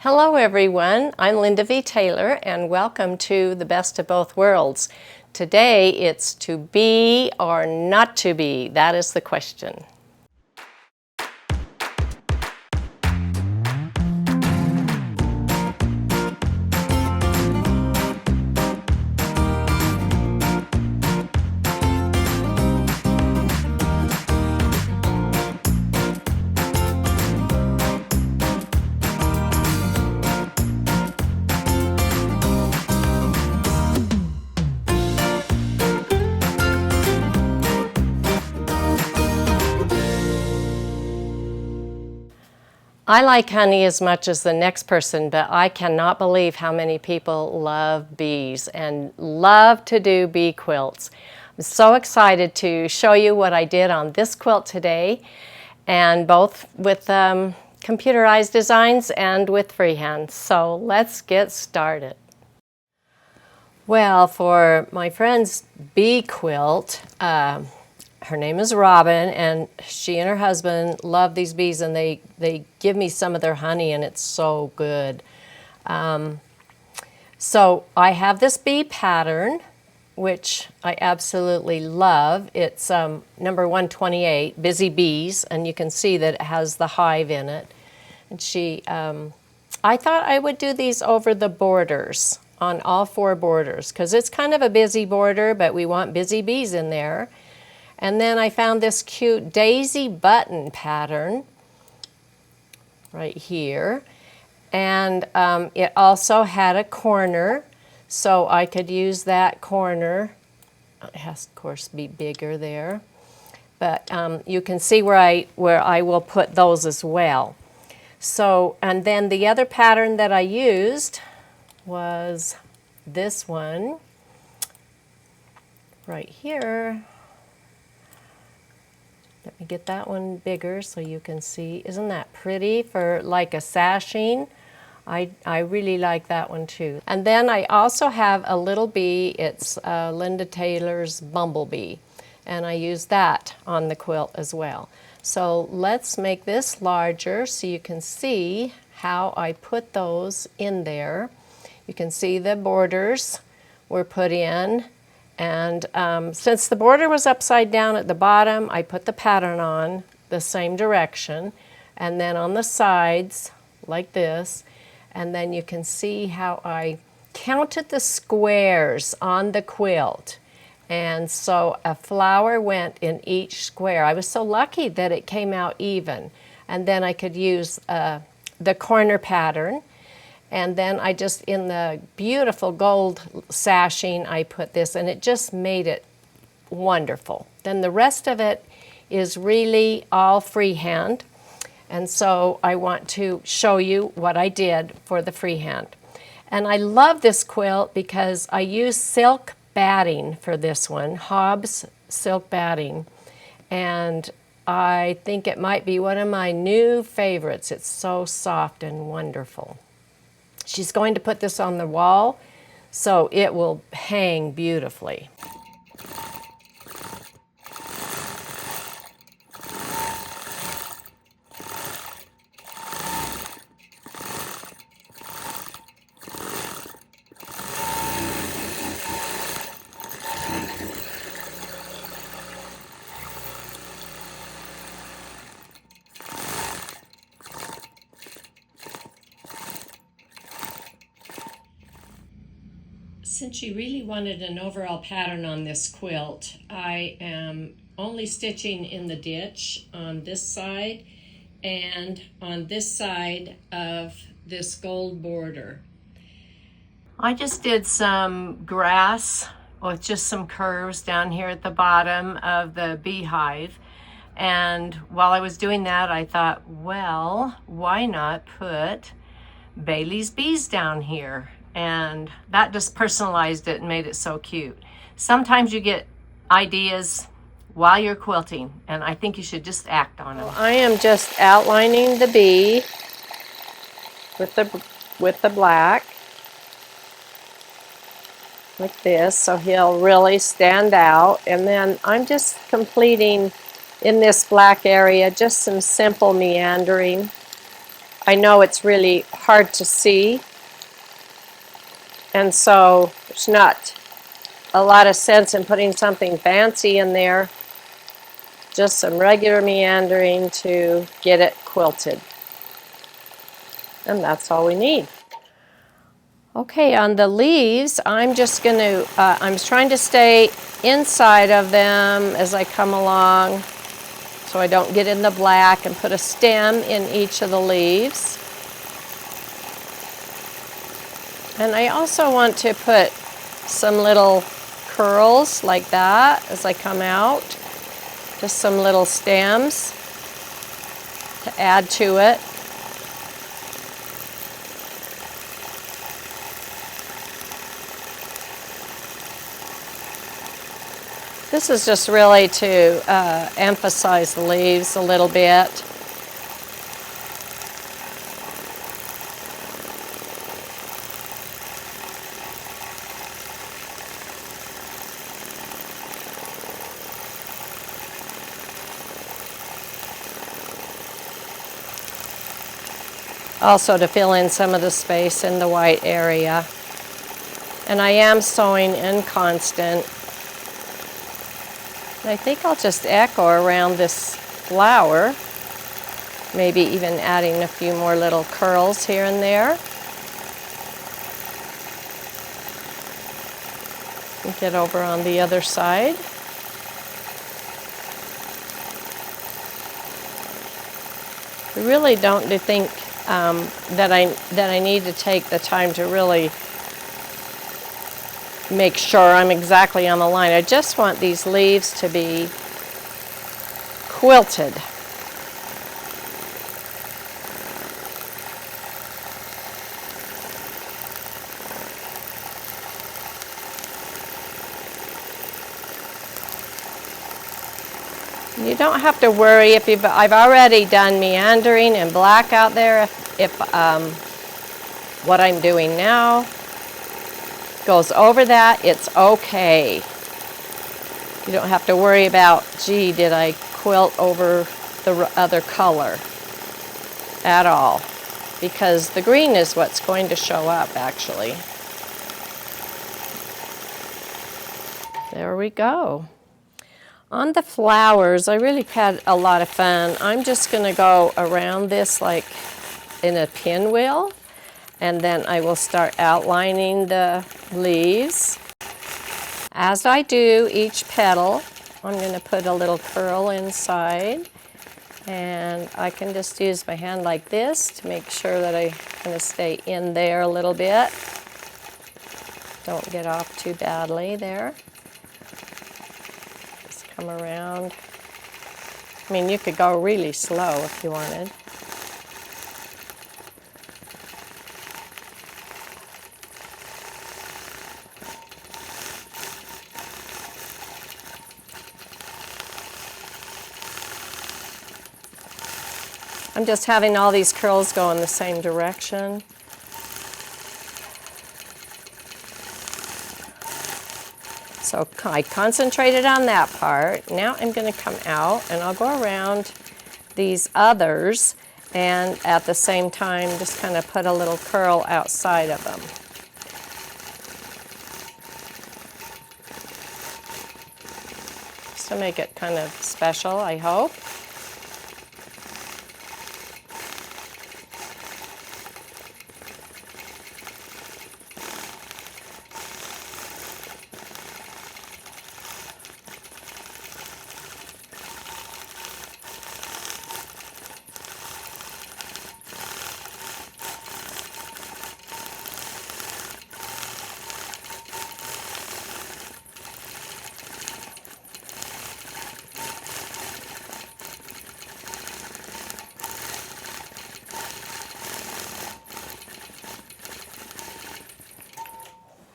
Hello everyone, I'm Linda V. Taylor and welcome to The Best of Both Worlds. Today it's to be or not to be, that is the question. I like honey as much as the next person, but I cannot believe how many people love bees and love to do bee quilts. I'm so excited to show you what I did on this quilt today, and both with computerized designs and with freehand. So let's get started. Well, for my friend's bee quilt, her name is Robin, and she and her husband love these bees, and they give me some of their honey, and it's so good. So I have this bee pattern, which I absolutely love. It's number 128, Busy Bees, and you can see that it has the hive in it. And I thought I would do these over the borders, on all four borders, because it's kind of a busy border, but we want busy bees in there. And then I found this cute daisy button pattern right here. And it also had a corner, so I could use that corner. It has, of course, be bigger there. But you can see where I will put those as well. So, and then the other pattern that I used was this one right here. Let me get that one bigger so you can see. Isn't that pretty for like a sashing? I really like that one too. And then I also have a little bee. It's Linda Taylor's Bumblebee. And I use that on the quilt as well. So let's make this larger so you can see how I put those in there. You can see the borders were put in. And since the border was upside down at the bottom, I put the pattern on the same direction, and then on the sides like this, and then you can see how I counted the squares on the quilt, and so a flower went in each square. I was so lucky that it came out even, and then I could use the corner pattern. And then I just, in the beautiful gold sashing, I put this, and it just made it wonderful. Then the rest of it is really all freehand. And so I want to show you what I did for the freehand. And I love this quilt because I used silk batting for this one, Hobbs silk batting. And I think it might be one of my new favorites. It's so soft and wonderful. She's going to put this on the wall, so it will hang beautifully. Since she really wanted an overall pattern on this quilt, I am only stitching in the ditch on this side and on this side of this gold border. I just did some grass with just some curves down here at the bottom of the beehive. And while I was doing that, I thought, well, why not put Bailey's bees down here? And that just personalized it and made it so cute. Sometimes you get ideas while you're quilting, and I think you should just act on them. I am just outlining the bee with the black like this, so he'll really stand out. And then I'm just completing in this black area just some simple meandering. I know it's really hard to see, and so there's not a lot of sense in putting something fancy in there. Just some regular meandering to get it quilted. And that's all we need. Okay, on the leaves, I'm just going to, I'm trying to stay inside of them as I come along so I don't get in the black, and put a stem in each of the leaves. And I also want to put some little curls like that as I come out. Just some little stems to add to it. This is just really to emphasize the leaves a little bit. Also to fill in some of the space in the white area. And I am sewing in constant. I think I'll just echo around this flower, maybe even adding a few more little curls here and there. And get over on the other side. I really don't think that I need to take the time to really make sure I'm exactly on the line. I just want these leaves to be quilted. You don't have to worry if I've already done meandering and black out there. If what I'm doing now goes over that, it's okay. You don't have to worry about, gee, did I quilt over the other color at all, because the green is what's going to show up actually. There we go. On the flowers, I really had a lot of fun. I'm just going to go around this like in a pinwheel, and then I will start outlining the leaves. As I do each petal, I'm going to put a little curl inside, and I can just use my hand like this to make sure that I kind of stay in there a little bit. Don't get off too badly there. Just come around. I mean, you could go really slow if you wanted. I'm just having all these curls go in the same direction. So I concentrated on that part. Now I'm going to come out and I'll go around these others, and at the same time just kind of put a little curl outside of them. Just to make it kind of special, I hope.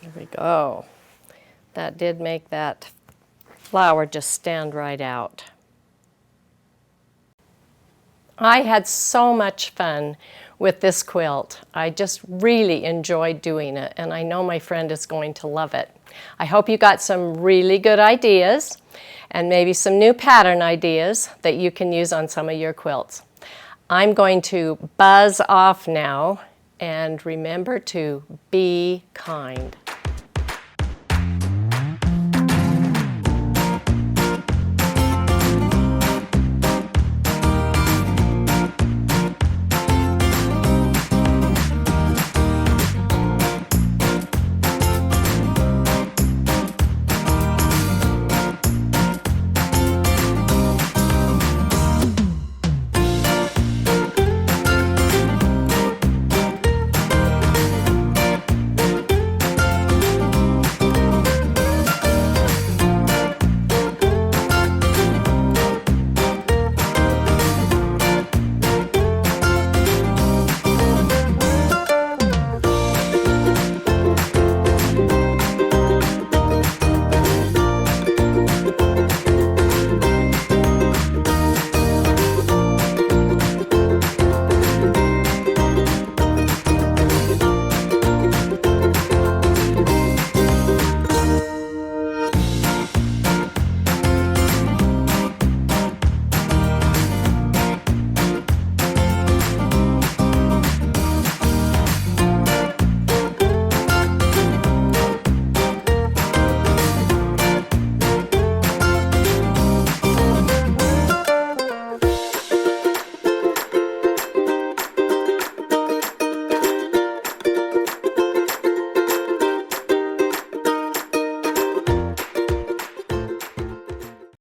There we go. That did make that flower just stand right out. I had so much fun with this quilt. I just really enjoyed doing it, and I know my friend is going to love it. I hope you got some really good ideas and maybe some new pattern ideas that you can use on some of your quilts. I'm going to buzz off now, and remember to be kind.